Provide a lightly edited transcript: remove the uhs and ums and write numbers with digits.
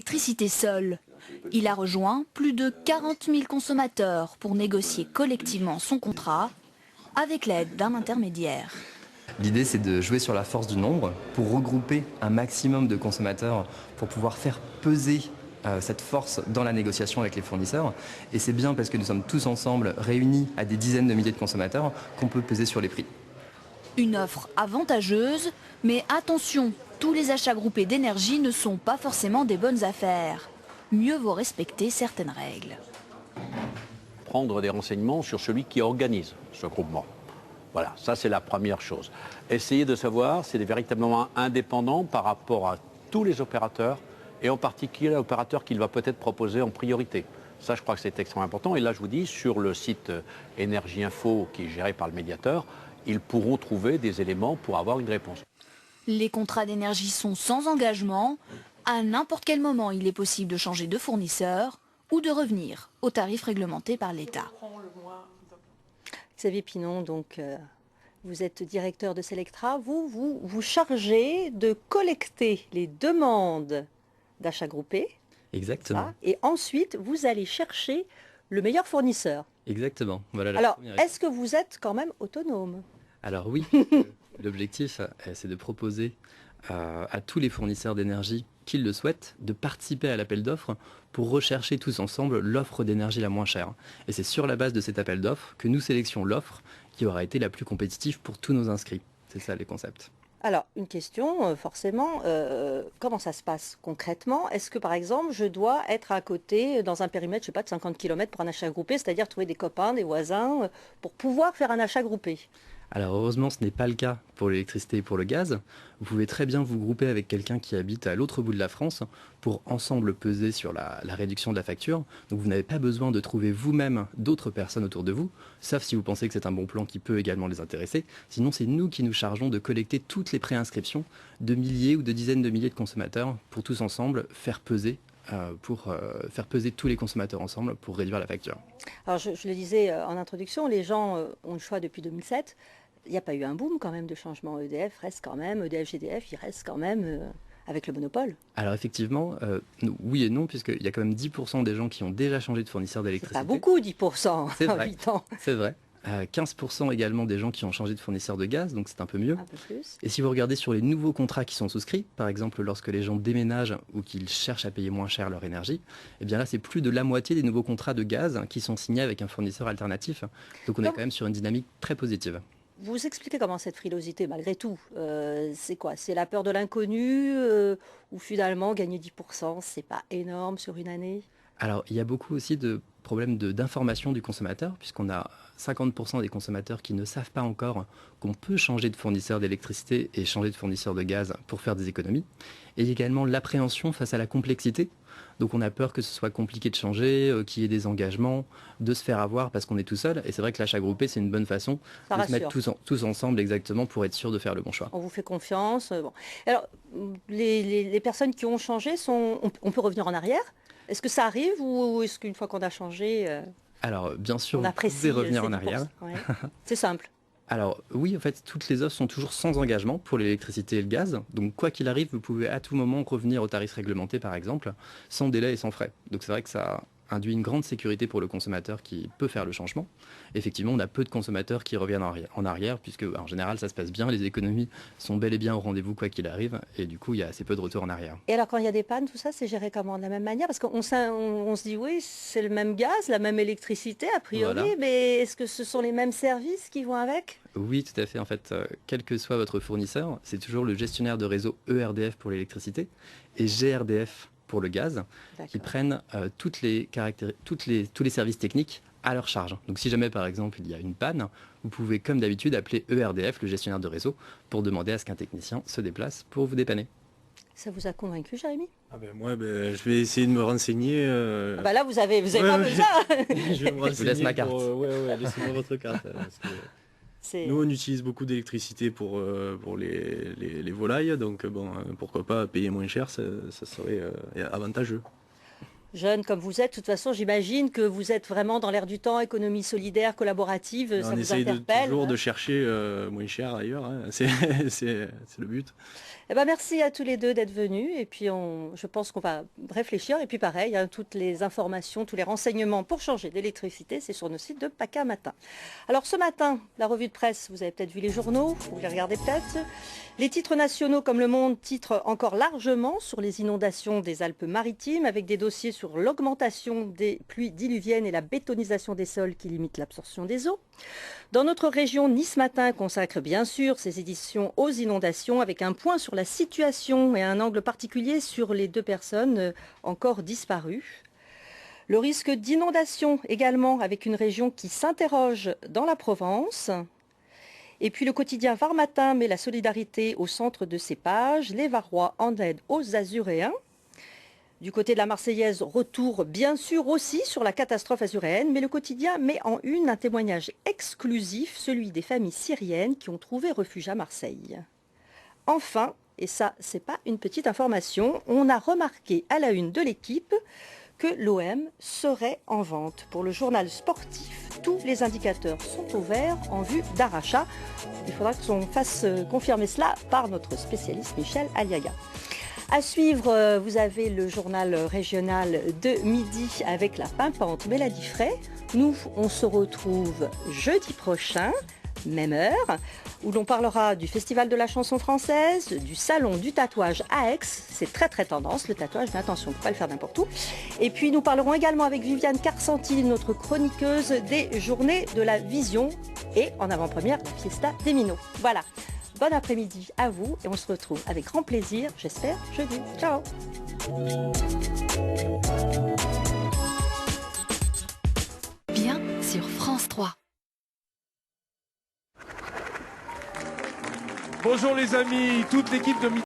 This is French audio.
l'électricité seul. Il a rejoint plus de 40 000 consommateurs pour négocier collectivement son contrat avec l'aide d'un intermédiaire. L'idée, c'est de jouer sur la force du nombre pour regrouper un maximum de consommateurs pour pouvoir faire peser cette force dans la négociation avec les fournisseurs. Et c'est bien parce que nous sommes tous ensemble réunis à des dizaines de milliers de consommateurs qu'on peut peser sur les prix. Une offre avantageuse, mais attention, tous les achats groupés d'énergie ne sont pas forcément des bonnes affaires. Mieux vaut respecter certaines règles. Prendre des renseignements sur celui qui organise ce groupement. Voilà, ça c'est la première chose. Essayer de savoir s'il est véritablement indépendant par rapport à tous les opérateurs et en particulier l'opérateur qu'il va peut-être proposer en priorité. Ça, je crois que c'est extrêmement important. Et là, je vous dis, sur le site Énergie Info qui est géré par le médiateur, ils pourront trouver des éléments pour avoir une réponse. Les contrats d'énergie sont sans engagement. À n'importe quel moment, il est possible de changer de fournisseur ou de revenir aux tarifs réglementés par l'État. Xavier Pinon, donc, vous êtes directeur de Selectra. Vous chargez de collecter les demandes d'achat groupé. Exactement. Et ensuite, vous allez chercher le meilleur fournisseur. Exactement. Voilà Alors, est-ce que vous êtes quand même autonome? Alors oui, l'objectif, c'est de proposer à tous les fournisseurs d'énergie qui le souhaitent de participer à l'appel d'offres pour rechercher tous ensemble l'offre d'énergie la moins chère. Et c'est sur la base de cet appel d'offres que nous sélectionnons l'offre qui aura été la plus compétitive pour tous nos inscrits. C'est ça les concepts. Alors, une question, forcément, comment ça se passe concrètement? Est-ce que, par exemple, je dois être à côté, dans un périmètre, je sais pas, de 50 km pour un achat groupé, c'est-à-dire trouver des copains, des voisins, pour pouvoir faire un achat groupé? Alors heureusement, ce n'est pas le cas pour l'électricité et pour le gaz. Vous pouvez très bien vous grouper avec quelqu'un qui habite à l'autre bout de la France pour ensemble peser sur la réduction de la facture. Donc vous n'avez pas besoin de trouver vous-même d'autres personnes autour de vous, sauf si vous pensez que c'est un bon plan qui peut également les intéresser. Sinon, c'est nous qui nous chargeons de collecter toutes les préinscriptions de milliers ou de dizaines de milliers de consommateurs pour tous ensemble faire peser tous les consommateurs ensemble pour réduire la facture. Alors, je le disais en introduction, les gens ont le choix depuis 2007. Il n'y a pas eu un boom quand même de changement. EDF reste quand même, EDF, GDF, ils restent quand même avec le monopole. Alors effectivement, oui et non, puisqu'il y a quand même 10% des gens qui ont déjà changé de fournisseur C'est d'électricité. pas beaucoup, 10% en C'est vrai. 8 ans. C'est vrai. 15% également des gens qui ont changé de fournisseur de gaz, donc c'est un peu mieux. Un peu plus. Et si vous regardez sur les nouveaux contrats qui sont souscrits, par exemple lorsque les gens déménagent ou qu'ils cherchent à payer moins cher leur énergie, eh bien là c'est plus de la moitié des nouveaux contrats de gaz qui sont signés avec un fournisseur alternatif. Donc on est quand même sur une dynamique très positive. Vous expliquez comment cette frilosité, malgré tout, c'est quoi? C'est la peur de l'inconnu ou finalement gagner 10%, c'est pas énorme sur une année? Alors, il y a beaucoup aussi de problèmes d'information du consommateur, puisqu'on a 50% des consommateurs qui ne savent pas encore qu'on peut changer de fournisseur d'électricité et changer de fournisseur de gaz pour faire des économies. Et également l'appréhension face à la complexité. Donc on a peur que ce soit compliqué de changer, qu'il y ait des engagements, de se faire avoir parce qu'on est tout seul. Et c'est vrai que l'achat groupé, c'est une bonne façon Ça de se rassure. mettre tous ensemble exactement pour être sûr de faire le bon choix. On vous fait confiance. Bon. Alors, les personnes qui ont changé, on peut revenir en arrière? Est-ce que ça arrive ou est-ce qu'une fois qu'on a changé, Alors, bien sûr, on vous apprécie pouvez revenir ces en 10%? arrière. Ouais. C'est simple. Alors oui, en fait, toutes les offres sont toujours sans engagement pour l'électricité et le gaz. Donc quoi qu'il arrive, vous pouvez à tout moment revenir au tarif réglementé, par exemple, sans délai et sans frais. Donc c'est vrai que ça induit une grande sécurité pour le consommateur qui peut faire le changement. Effectivement, on a peu de consommateurs qui reviennent en arrière, puisque en général, ça se passe bien, les économies sont bel et bien au rendez-vous quoi qu'il arrive, et du coup, il y a assez peu de retour en arrière. Et alors, quand il y a des pannes, tout ça, c'est géré comment? De la même manière? Parce qu'on se dit, oui, c'est le même gaz, la même électricité, a priori, Voilà. mais est-ce que ce sont les mêmes services qui vont avec? Oui, tout à fait. En fait, quel que soit votre fournisseur, c'est toujours le gestionnaire de réseau ERDF pour l'électricité et GRDF pour le gaz qui D'accord. prennent tous les services techniques à leur charge. Donc si jamais par exemple il y a une panne, vous pouvez comme d'habitude appeler ERDF, le gestionnaire de réseau, pour demander à ce qu'un technicien se déplace pour vous dépanner. Ça vous a convaincu, Jérémy? Moi, je vais essayer de me renseigner. Ah bah là, vous avez Ouais, pas ouais. besoin. Je vais me renseigner. vous laisse ma carte. Laissez-moi votre carte. Parce que C'est- nous, on utilise beaucoup d'électricité pour les volailles, donc bon, pourquoi pas payer moins cher, ça serait avantageux. Jeune comme vous êtes, de toute façon, j'imagine que vous êtes vraiment dans l'air du temps, économie solidaire, collaborative, ça On vous essaye interpelle. toujours de chercher moins cher ailleurs, hein. C'est le but. Eh ben, merci à tous les deux d'être venus. Et puis, je pense qu'on va réfléchir. Et puis, pareil, hein, toutes les informations, tous les renseignements pour changer d'électricité, c'est sur nos sites de PACA Matin. Alors, ce matin, la revue de presse, vous avez peut-être vu les journaux, vous les regardez peut-être. Les titres nationaux comme Le Monde titrent encore largement sur les inondations des Alpes-Maritimes, avec des dossiers sur l'augmentation des pluies diluviennes et la bétonisation des sols qui limitent l'absorption des eaux. Dans notre région, Nice Matin consacre bien sûr ses éditions aux inondations avec un point sur la situation et un angle particulier sur les 2 personnes encore disparues. Le risque d'inondation également avec une région qui s'interroge dans la Provence. Et puis le quotidien Var Matin met la solidarité au centre de ses pages, les Varois en aide aux Azuréens. Du côté de la Marseillaise, retour bien sûr aussi sur la catastrophe azuréenne, mais le quotidien met en une un témoignage exclusif, celui des familles syriennes qui ont trouvé refuge à Marseille. Enfin, et ça c'est pas une petite information, on a remarqué à la une de l'équipe que l'OM serait en vente. Pour le journal sportif, tous les indicateurs sont au vert en vue d'un rachat. Il faudra qu'on fasse confirmer cela par notre spécialiste Michel Aliaga. À suivre, vous avez le journal régional de midi avec la pimpante Mélanie Frey. Nous, on se retrouve jeudi prochain, même heure, où l'on parlera du Festival de la chanson française, du salon du tatouage à Aix. C'est très très tendance le tatouage, mais attention, il ne faut pas le faire n'importe où. Et puis nous parlerons également avec Viviane Carcenti, notre chroniqueuse des Journées de la Vision et en avant-première la Fiesta des Minots. Voilà. Bon après-midi à vous et on se retrouve avec grand plaisir, j'espère, jeudi. Ciao. Bien sur France 3. Bonjour les amis, toute l'équipe de